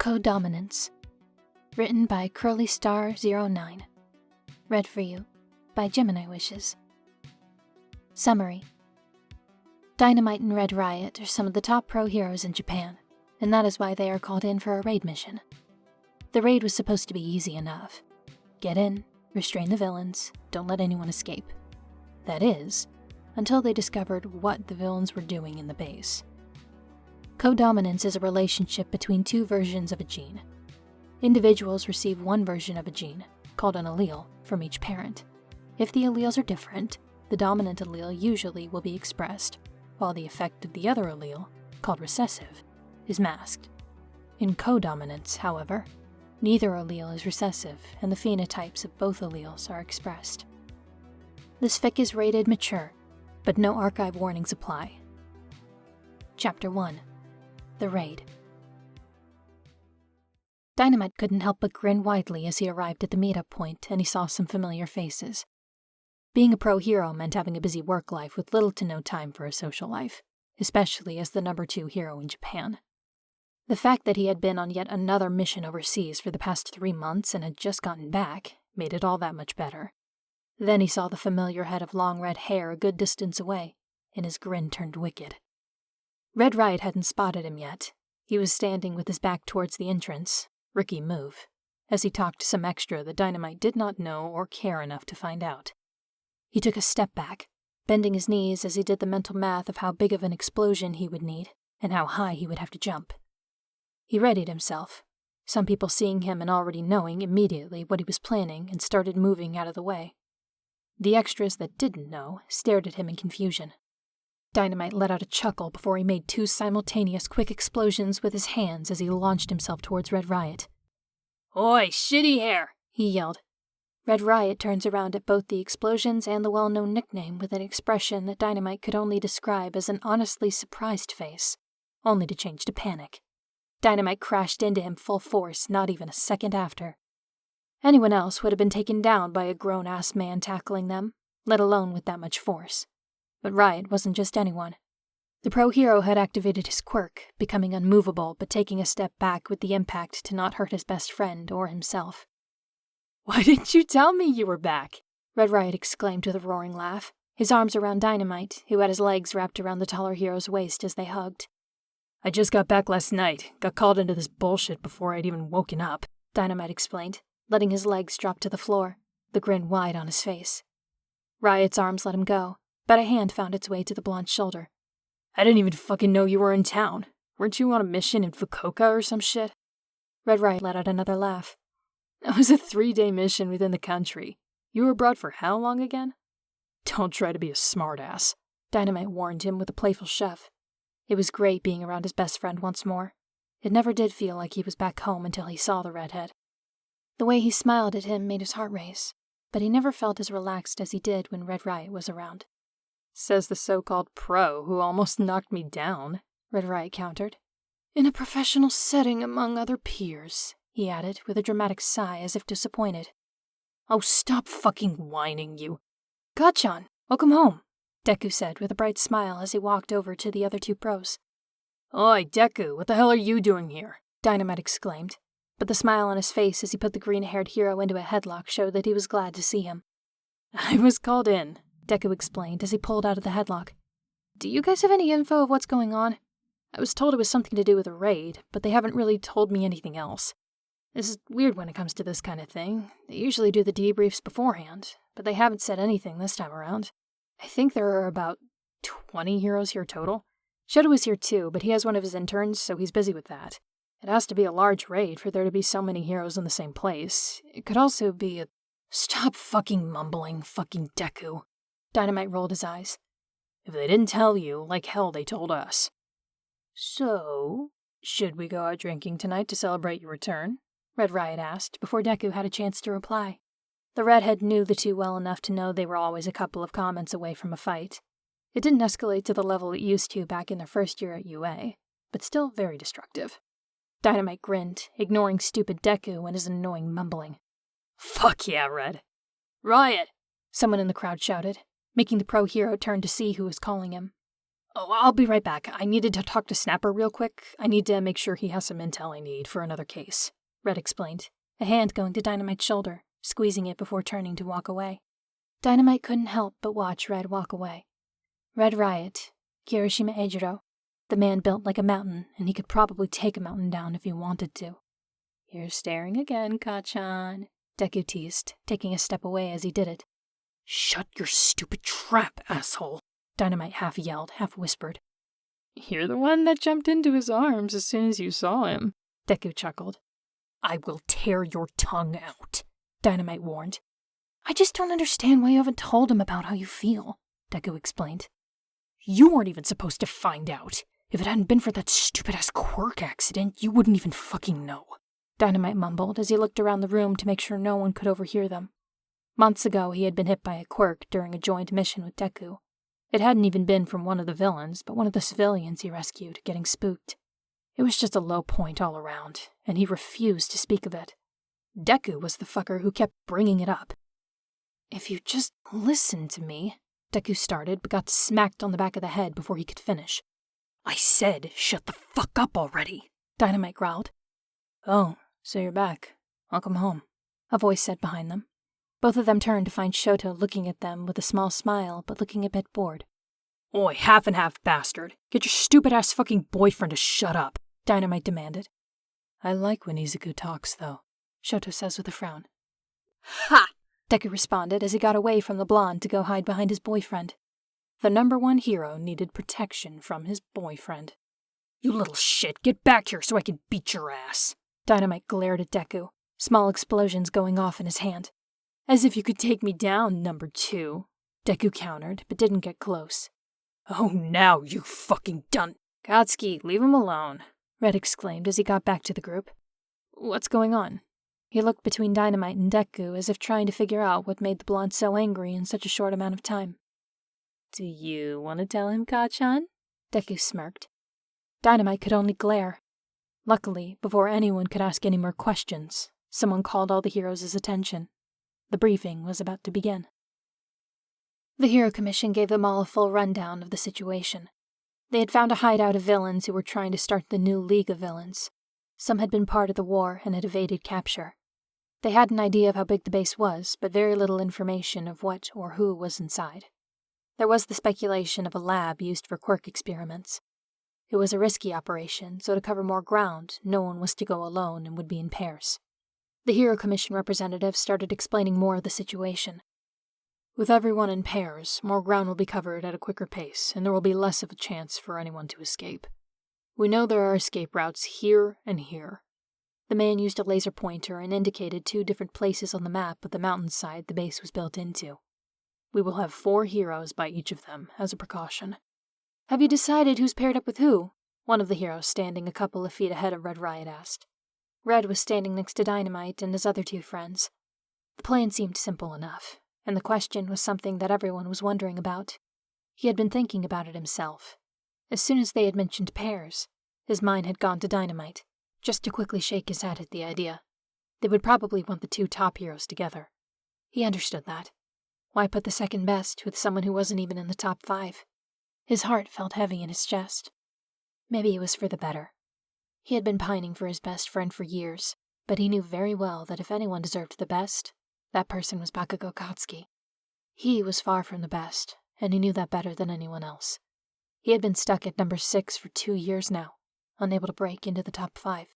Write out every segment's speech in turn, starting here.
Codominance. Written by CrowleyStar09. Read for you by Gemini Wishes. Summary. Dynamight and Red Riot are some of the top pro heroes in Japan, and that is why they are called in for a raid mission. The raid was supposed to be easy enough. Get in, restrain the villains, don't let anyone escape. That is, until they discovered what the villains were doing in the base. Codominance is a relationship between two versions of a gene. Individuals receive one version of a gene, called an allele, from each parent. If the alleles are different, the dominant allele usually will be expressed, while the effect of the other allele, called recessive, is masked. In codominance, however, neither allele is recessive, and the phenotypes of both alleles are expressed. This fic is rated mature, but no archive warnings apply. Chapter 1. The Raid. Dynamite couldn't help but grin widely as he arrived at the meetup point and he saw some familiar faces. Being a pro hero meant having a busy work life with little to no time for a social life, especially as the number 2 hero in Japan. The fact that he had been on yet another mission overseas for the past 3 months and had just gotten back made it all that much better. Then he saw the familiar head of long red hair a good distance away, and his grin turned wicked. Red Riot hadn't spotted him yet. He was standing with his back towards the entrance, rookie move, as he talked to some extra that Dynamite did not know or care enough to find out. He took a step back, bending his knees as he did the mental math of how big of an explosion he would need and how high he would have to jump. He readied himself, some people seeing him and already knowing immediately what he was planning and started moving out of the way. The extras that didn't know stared at him in confusion. Dynamite let out a chuckle before he made 2 simultaneous quick explosions with his hands as he launched himself towards Red Riot. "Oi, shitty hair!" he yelled. Red Riot turns around at both the explosions and the well-known nickname with an expression that Dynamite could only describe as an honestly surprised face, only to change to panic. Dynamite crashed into him full force not even a second after. Anyone else would have been taken down by a grown-ass man tackling them, let alone with that much force. But Riot wasn't just anyone. The pro hero had activated his quirk, becoming unmovable but taking a step back with the impact to not hurt his best friend or himself. "Why didn't you tell me you were back?" Red Riot exclaimed with a roaring laugh, his arms around Dynamite, who had his legs wrapped around the taller hero's waist as they hugged. "I just got back last night, got called into this bullshit before I'd even woken up," Dynamite explained, letting his legs drop to the floor, the grin wide on his face. Riot's arms let him go, but a hand found its way to the blonde's shoulder. "I didn't even fucking know you were in town. Weren't you on a mission in Fukuoka or some shit?" Red Riot let out another laugh. "That was a 3-day mission within the country. You were abroad for how long again?" "Don't try to be a smartass," Dynamite warned him with a playful shove. It was great being around his best friend once more. It never did feel like he was back home until he saw the redhead. The way he smiled at him made his heart race, but he never felt as relaxed as he did when Red Riot was around. "Says the so-called pro who almost knocked me down," Red Riot countered. "In a professional setting among other peers," he added with a dramatic sigh as if disappointed. "Oh, stop fucking whining, you." "Gachan, welcome home," Deku said with a bright smile as he walked over to the other 2 pros. "Oi, Deku, what the hell are you doing here?" Dynamite exclaimed, but the smile on his face as he put the green-haired hero into a headlock showed that he was glad to see him. "I was called in," Deku explained as he pulled out of the headlock. "Do you guys have any info of what's going on? I was told it was something to do with a raid, but they haven't really told me anything else. This is weird when it comes to this kind of thing. They usually do the debriefs beforehand, but they haven't said anything this time around. I think there are about 20 heroes here total. Shadow is here too, but he has one of his interns, so he's busy with that. It has to be a large raid for there to be so many heroes in the same place. It could also be a—" "Stop fucking mumbling, fucking Deku." Dynamite rolled his eyes. "If they didn't tell you, like hell they told us." "So, should we go out drinking tonight to celebrate your return?" Red Riot asked, before Deku had a chance to reply. The redhead knew the 2 well enough to know they were always a couple of comments away from a fight. It didn't escalate to the level it used to back in their first year at UA, but still very destructive. Dynamite grinned, ignoring stupid Deku and his annoying mumbling. "Fuck yeah, Red." "Riot!" someone in the crowd shouted, making the pro hero turn to see who was calling him. Oh, I'll be right back. I needed to talk to Snapper real quick. I need to make sure he has some intel I need for another case, Red explained, a hand going to Dynamite's shoulder, squeezing it before turning to walk away. Dynamite couldn't help but watch Red walk away. Red Riot, Kirishima Eijiro, the man built like a mountain, and he could probably take a mountain down if he wanted to. You're staring again, Kachan, Deku teased, taking a step away as he did it. Shut your stupid trap, asshole, Dynamite half yelled, half whispered. You're the one that jumped into his arms as soon as you saw him, Deku chuckled. I will tear your tongue out, Dynamite warned. I just don't understand why you haven't told him about how you feel, Deku explained. You weren't even supposed to find out. If it hadn't been for that stupid-ass quirk accident, you wouldn't even fucking know, Dynamite mumbled as he looked around the room to make sure no one could overhear them. Months ago, he had been hit by a quirk during a joint mission with Deku. It hadn't even been from one of the villains, but one of the civilians he rescued, getting spooked. It was just a low point all around, and he refused to speak of it. Deku was the fucker who kept bringing it up. If you just listen to me, Deku started, but got smacked on the back of the head before he could finish. I said, shut the fuck up already, Dynamite growled. Oh, so you're back. Welcome home, a voice said behind them. Both of them turned to find Shoto looking at them with a small smile, but looking a bit bored. Oi, half and half bastard. Get your stupid-ass fucking boyfriend to shut up, Dynamite demanded. I like when Izuku talks, though, Shoto says with a frown. Ha! Deku responded as he got away from the blonde to go hide behind his boyfriend. The #1 hero needed protection from his boyfriend. You little shit, get back here so I can beat your ass. Dynamite glared at Deku, small explosions going off in his hand. As if you could take me down, #2, Deku countered, but didn't get close. Oh, now you fucking done. Katsuki, leave him alone, Red exclaimed as he got back to the group. What's going on? He looked between Dynamite and Deku as if trying to figure out what made the blonde so angry in such a short amount of time. Do you want to tell him, Kachan? Deku smirked. Dynamite could only glare. Luckily, before anyone could ask any more questions, someone called all the heroes' attention. The briefing was about to begin. The Hero Commission gave them all a full rundown of the situation. They had found a hideout of villains who were trying to start the new League of Villains. Some had been part of the war and had evaded capture. They had an idea of how big the base was, but very little information of what or who was inside. There was the speculation of a lab used for quirk experiments. It was a risky operation, so to cover more ground, no one was to go alone and would be in pairs. The Hero Commission representative started explaining more of the situation. With everyone in pairs, more ground will be covered at a quicker pace, and there will be less of a chance for anyone to escape. We know there are escape routes here and here. The man used a laser pointer and indicated 2 different places on the map of the mountainside the base was built into. We will have 4 heroes by each of them, as a precaution. Have you decided who's paired up with who? One of the heroes standing a couple of feet ahead of Red Riot asked. Red was standing next to Dynamite and his other 2 friends. The plan seemed simple enough, and the question was something that everyone was wondering about. He had been thinking about it himself. As soon as they had mentioned pairs, his mind had gone to Dynamite, just to quickly shake his head at the idea. They would probably want the 2 top heroes together. He understood that. Why put the second best with someone who wasn't even in the top 5? His heart felt heavy in his chest. Maybe it was for the better. He had been pining for his best friend for years, but he knew very well that if anyone deserved the best, that person was Bakugo Katsuki. He was far from the best, and he knew that better than anyone else. He had been stuck at #6 for 2 years now, unable to break into the top 5.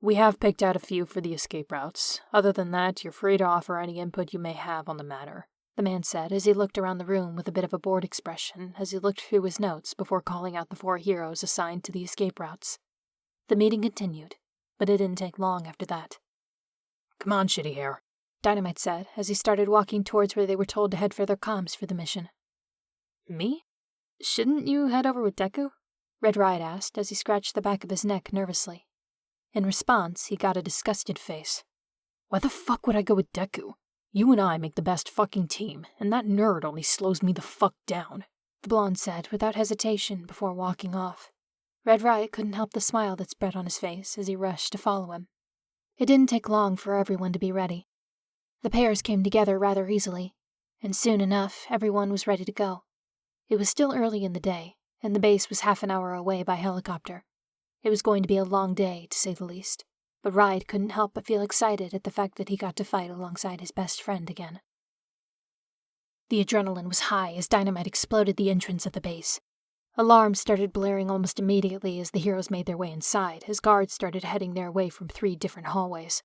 We have picked out a few for the escape routes. Other than that, you're free to offer any input you may have on the matter, the man said as he looked around the room with a bit of a bored expression as he looked through his notes before calling out the 4 heroes assigned to the escape routes. The meeting continued, but it didn't take long after that. Come on, shitty hair, Dynamite said as he started walking towards where they were told to head for their comms for the mission. Me? Shouldn't you head over with Deku? Red Riot asked as he scratched the back of his neck nervously. In response, he got a disgusted face. Why the fuck would I go with Deku? You and I make the best fucking team, and that nerd only slows me the fuck down, the blonde said without hesitation before walking off. Red Riot couldn't help the smile that spread on his face as he rushed to follow him. It didn't take long for everyone to be ready. The pairs came together rather easily, and soon enough everyone was ready to go. It was still early in the day, and the base was half an hour away by helicopter. It was going to be a long day, to say the least, but Riot couldn't help but feel excited at the fact that he got to fight alongside his best friend again. The adrenaline was high as Dynamite exploded the entrance of the base. Alarms started blaring almost immediately as the heroes made their way inside, as guards started heading their way from 3 different hallways.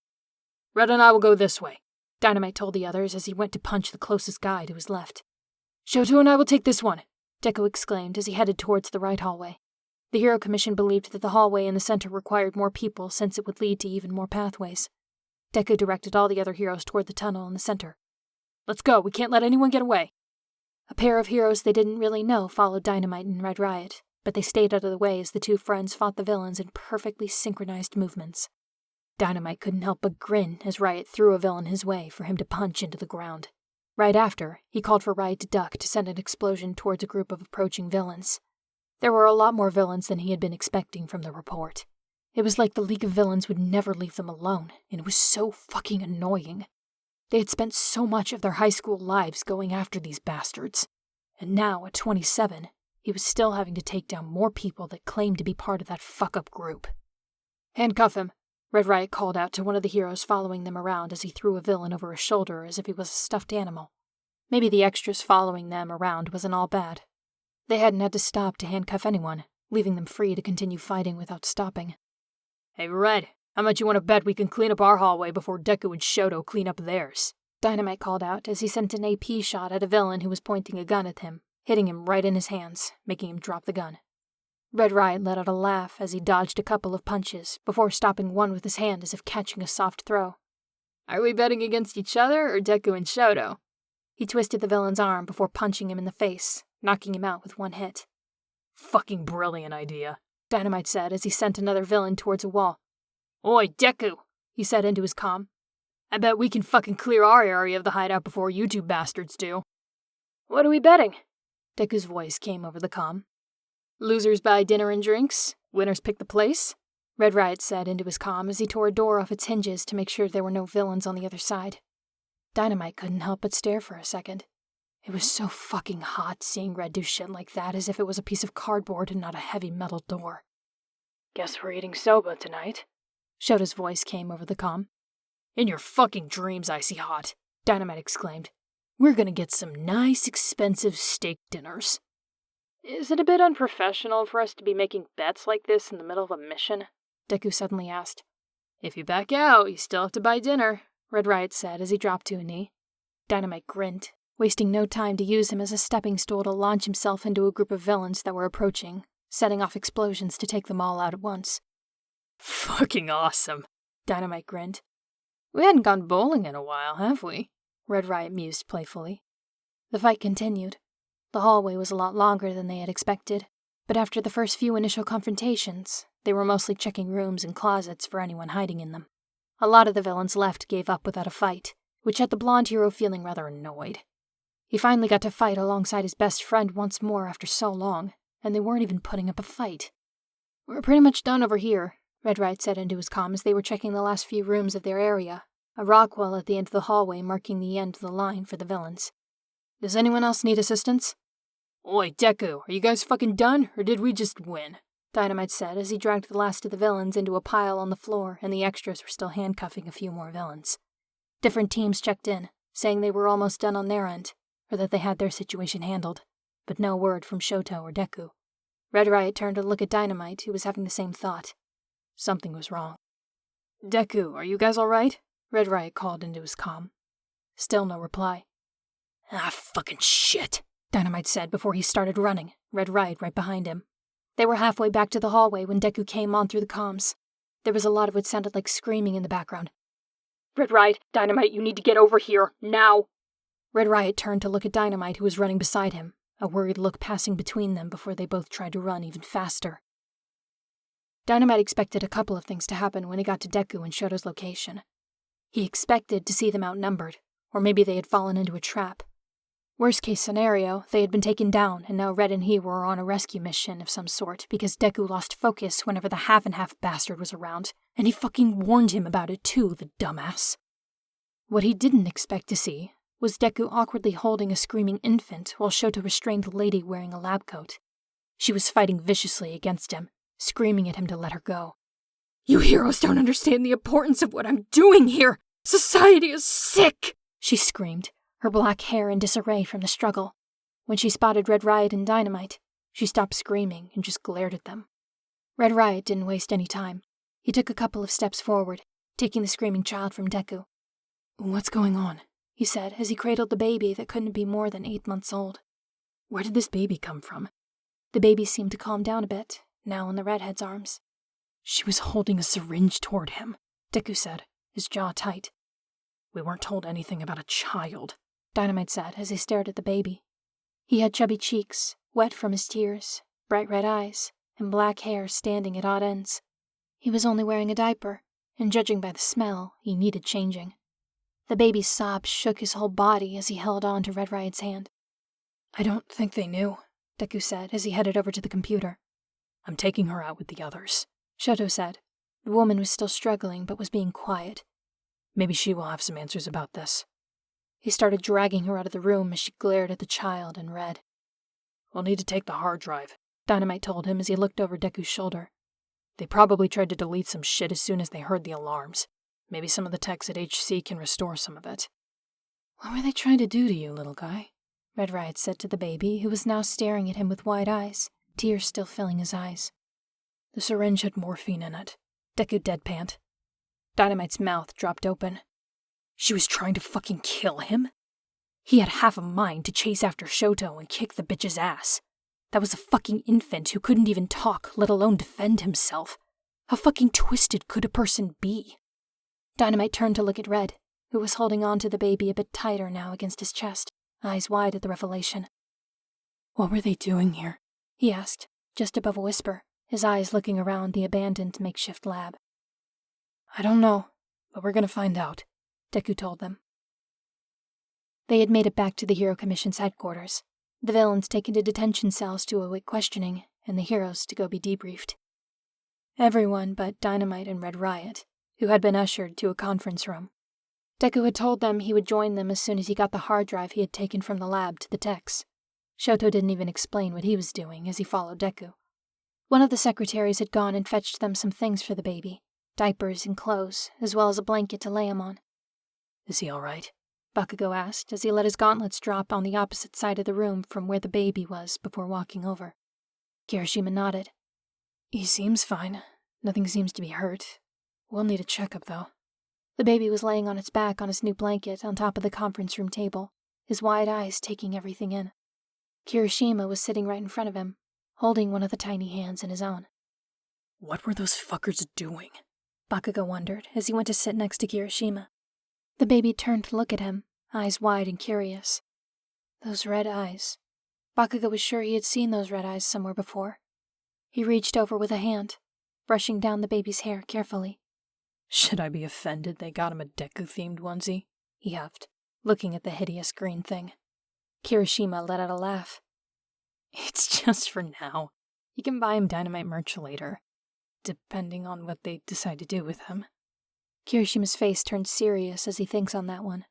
Red and I will go this way, Dynamite told the others as he went to punch the closest guy to his left. Shoto and I will take this one, Deku exclaimed as he headed towards the right hallway. The Hero Commission believed that the hallway in the center required more people since it would lead to even more pathways. Deku directed all the other heroes toward the tunnel in the center. Let's go, we can't let anyone get away. A pair of heroes they didn't really know followed Dynamite and Red Riot, but they stayed out of the way as the 2 friends fought the villains in perfectly synchronized movements. Dynamite couldn't help but grin as Riot threw a villain his way for him to punch into the ground. Right after, he called for Riot to duck to send an explosion towards a group of approaching villains. There were a lot more villains than he had been expecting from the report. It was like the League of Villains would never leave them alone, and it was so fucking annoying. They had spent so much of their high school lives going after these bastards. And now, at 27, he was still having to take down more people that claimed to be part of that fuck-up group. Handcuff him, Red Riot called out to one of the heroes following them around as he threw a villain over his shoulder as if he was a stuffed animal. Maybe the extras following them around wasn't all bad. They hadn't had to stop to handcuff anyone, leaving them free to continue fighting without stopping. Hey Red, how much you want to bet we can clean up our hallway before Deku and Shoto clean up theirs? Dynamite called out as he sent an AP shot at a villain who was pointing a gun at him, hitting him right in his hands, making him drop the gun. Red Riot let out a laugh as he dodged a couple of punches, before stopping one with his hand as if catching a soft throw. Are we betting against each other or Deku and Shoto? He twisted the villain's arm before punching him in the face, knocking him out with one hit. Fucking brilliant idea, Dynamite said as he sent another villain towards a wall. Oi, Deku, he said into his comm. I bet we can fucking clear our area of the hideout before you 2 bastards do. What are we betting? Deku's voice came over the comm. Losers buy dinner and drinks, winners pick the place, Red Riot said into his comm as he tore a door off its hinges to make sure there were no villains on the other side. Dynamite couldn't help but stare for a second. It was so fucking hot seeing Red do shit like that as if it was a piece of cardboard and not a heavy metal door. Guess we're eating soba tonight, Shoto's voice came over the comm. In your fucking dreams, Icy Hot, Dynamite exclaimed. We're gonna get some nice, expensive steak dinners. Is it a bit unprofessional for us to be making bets like this in the middle of a mission? Deku suddenly asked. If you back out, you still have to buy dinner, Red Riot said as he dropped to a knee. Dynamite grinned, wasting no time to use him as a stepping stool to launch himself into a group of villains that were approaching, setting off explosions to take them all out at once. Fucking awesome, Dynamite grinned. We hadn't gone bowling in a while, have we? Red Riot mused playfully. The fight continued. The hallway was a lot longer than they had expected, but after the first few initial confrontations, they were mostly checking rooms and closets for anyone hiding in them. A lot of the villains left gave up without a fight, which had the blonde hero feeling rather annoyed. He finally got to fight alongside his best friend once more after so long, and they weren't even putting up a fight. We're pretty much done over here, Red Riot said into his comm as they were checking the last few rooms of their area, a rock wall at the end of the hallway marking the end of the line for the villains. Does anyone else need assistance? Oi, Deku, are you guys fucking done, or did we just win? Dynamite said as he dragged the last of the villains into a pile on the floor and the extras were still handcuffing a few more villains. Different teams checked in, saying they were almost done on their end, or that they had their situation handled, but no word from Shoto or Deku. Red Riot turned to look at Dynamite, who was having the same thought. Something was wrong. Deku, are you guys alright? Red Riot called into his comm. Still no reply. Ah, fucking shit, Dynamite said before he started running, Red Riot right behind him. They were halfway back to the hallway when Deku came on through the comms. There was a lot of what sounded like screaming in the background. Red Riot, Dynamite, you need to get over here, now! Red Riot turned to look at Dynamite, who was running beside him, a worried look passing between them before they both tried to run even faster. Dynamite expected a couple of things to happen when he got to Deku and Shoto's location. He expected to see them outnumbered, or maybe they had fallen into a trap. Worst case scenario, they had been taken down and now Red and he were on a rescue mission of some sort because Deku lost focus whenever the half-and-half bastard was around, and he fucking warned him about it too, the dumbass. What he didn't expect to see was Deku awkwardly holding a screaming infant while Shoto restrained the lady wearing a lab coat. She was fighting viciously against him, screaming at him to let her go. "You heroes don't understand the importance of what I'm doing here! Society is sick!" she screamed, her black hair in disarray from the struggle. When she spotted Red Riot and Dynamite, she stopped screaming and just glared at them. Red Riot didn't waste any time. He took a couple of steps forward, taking the screaming child from Deku. "What's going on?" he said as he cradled the baby that couldn't be more than 8 months old. "Where did this baby come from?" The baby seemed to calm down a bit, now in the redhead's arms. "She was holding a syringe toward him," Deku said, his jaw tight. "We weren't told anything about a child," Dynamite said as he stared at the baby. He had chubby cheeks, wet from his tears, bright red eyes, and black hair standing at odd ends. He was only wearing a diaper, and judging by the smell, he needed changing. The baby's sobs shook his whole body as he held on to Red Riot's hand. "I don't think they knew," Deku said as he headed over to the computer. "I'm taking her out with the others," Shoto said. The woman was still struggling but was being quiet. "Maybe she will have some answers about this." He started dragging her out of the room as she glared at the child and read. "We'll need to take the hard drive," Dynamite told him as he looked over Deku's shoulder. "They probably tried to delete some shit as soon as they heard the alarms. Maybe some of the techs at HC can restore some of it." "What were they trying to do to you, little guy?" Red Riot said to the baby, who was now staring at him with wide eyes, tears still filling his eyes. "The syringe had morphine in it," Deku deadpanned. Dynamite's mouth dropped open. She was trying to fucking kill him? He had half a mind to chase after Shoto and kick the bitch's ass. That was a fucking infant who couldn't even talk, let alone defend himself. How fucking twisted could a person be? Dynamite turned to look at Red, who was holding on to the baby a bit tighter now against his chest, eyes wide at the revelation. "What were they doing here?" he asked, just above a whisper, his eyes looking around the abandoned makeshift lab. "I don't know, but we're gonna find out," Deku told them. They had made it back to the Hero Commission's headquarters, the villains taken to detention cells to await questioning, and the heroes to go be debriefed. Everyone but Dynamite and Red Riot, who had been ushered to a conference room. Deku had told them he would join them as soon as he got the hard drive he had taken from the lab to the techs. Shoto didn't even explain what he was doing as he followed Deku. One of the secretaries had gone and fetched them some things for the baby, diapers and clothes, as well as a blanket to lay him on. "Is he all right?" Bakugo asked as he let his gauntlets drop on the opposite side of the room from where the baby was before walking over. Kirishima nodded. "He seems fine. Nothing seems to be hurt. We'll need a checkup, though." The baby was laying on its back on his new blanket on top of the conference room table, his wide eyes taking everything in. Kirishima was sitting right in front of him, holding one of the tiny hands in his own. "What were those fuckers doing?" Bakugo wondered as he went to sit next to Kirishima. The baby turned to look at him, eyes wide and curious. Those red eyes. Bakugo was sure he had seen those red eyes somewhere before. He reached over with a hand, brushing down the baby's hair carefully. "Should I be offended they got him a Deku-themed onesie?" he huffed, looking at the hideous green thing. Kirishima let out a laugh. "It's just for now. You can buy him Dynamite merch later, depending on what they decide to do with him." Kirishima's face turned serious as he thinks on that one.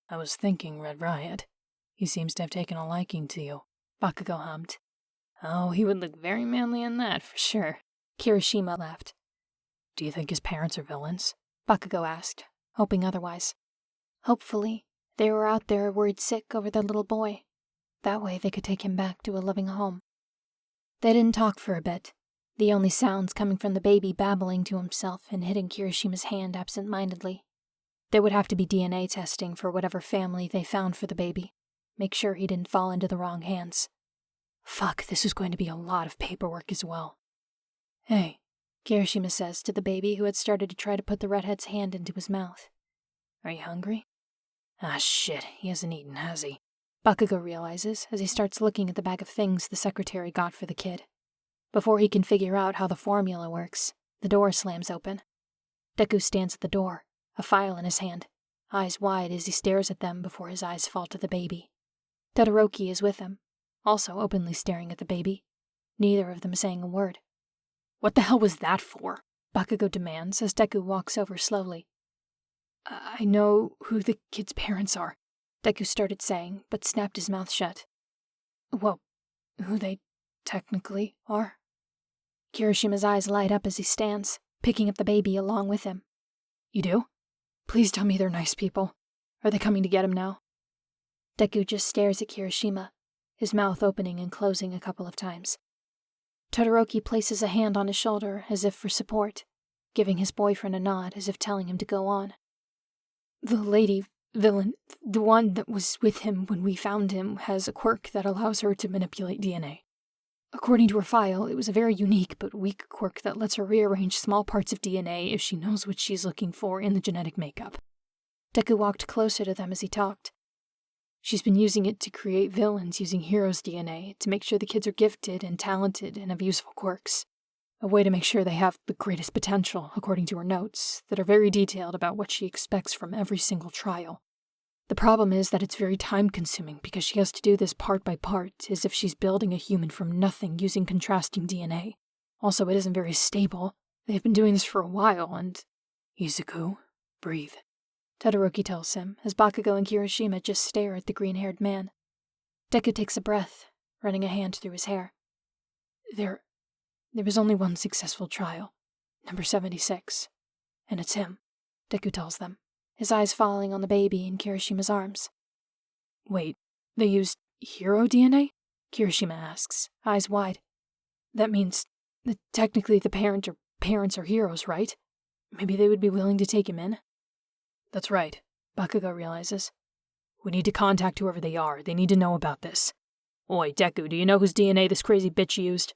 "I was thinking, Red Riot. He seems to have taken a liking to you," Bakugo hummed. "Oh, he would look very manly in that, for sure." Kirishima laughed. "Do you think his parents are villains?" Bakugo asked, hoping otherwise. Hopefully, they were out there worried sick over their little boy. That way they could take him back to a loving home. They didn't talk for a bit, the only sounds coming from the baby babbling to himself and hitting Kirishima's hand absent-mindedly. There would have to be DNA testing for whatever family they found for the baby. Make sure he didn't fall into the wrong hands. Fuck, this is going to be a lot of paperwork as well. "Hey," Kirishima says to the baby who had started to try to put the redhead's hand into his mouth. "Are you hungry?" "Ah, shit, he hasn't eaten, has he?" Bakugo realizes as he starts looking at the bag of things the secretary got for the kid. Before he can figure out how the formula works, the door slams open. Deku stands at the door, a file in his hand, eyes wide as he stares at them before his eyes fall to the baby. Todoroki is with him, also openly staring at the baby, neither of them saying a word. "What the hell was that for?" Bakugo demands as Deku walks over slowly. I know who the kid's parents are," Deku started saying, but snapped his mouth shut. "Well, who they technically are. Kirishima's eyes light up as he stands, picking up the baby along with him. You do? Please tell me they're nice people. Are they coming to get him now? Deku just stares at Kirishima, his mouth opening and closing a couple of times. Todoroki places a hand on his shoulder as if for support, giving his boyfriend a nod as if telling him to go on. The lady villain, the one that was with him when we found him, has a quirk that allows her to manipulate DNA. According to her file, it was a very unique but weak quirk that lets her rearrange small parts of DNA if she knows what she's looking for in the genetic makeup. Deku walked closer to them as he talked. She's been using it to create villains using heroes' DNA to make sure the kids are gifted and talented and have useful quirks. A way to make sure they have the greatest potential, according to her notes, that are very detailed about what she expects from every single trial. The problem is that it's very time-consuming because she has to do this part by part, as if she's building a human from nothing using contrasting DNA. Also, it isn't very stable. They've been doing this for a while, and... Izuku, breathe. Todoroki tells him, as Bakugo and Kirishima just stare at the green-haired man. Deku takes a breath, running a hand through his hair. There was only one successful trial, number 76, and it's him, Deku tells them, his eyes falling on the baby in Kirishima's arms. Wait, they used hero DNA? Kirishima asks, eyes wide. That means that technically the parents are heroes, right? Maybe they would be willing to take him in? That's right, Bakugo realizes. We need to contact whoever they are. They need to know about this. Oi, Deku, do you know whose DNA this crazy bitch used?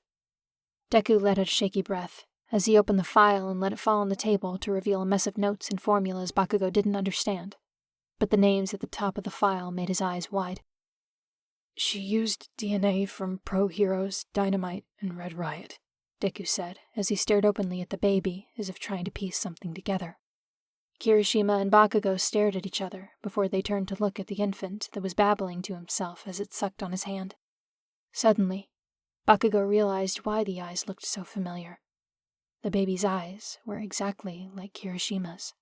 Deku let out a shaky breath as he opened the file and let it fall on the table to reveal a mess of notes and formulas Bakugo didn't understand. But the names at the top of the file made his eyes wide. She used DNA from pro heroes Dynamight and Red Riot, Deku said as he stared openly at the baby as if trying to piece something together. Kirishima and Bakugo stared at each other before they turned to look at the infant that was babbling to himself as it sucked on his hand. Suddenly, Bakugo realized why the eyes looked so familiar. The baby's eyes were exactly like Kirishima's.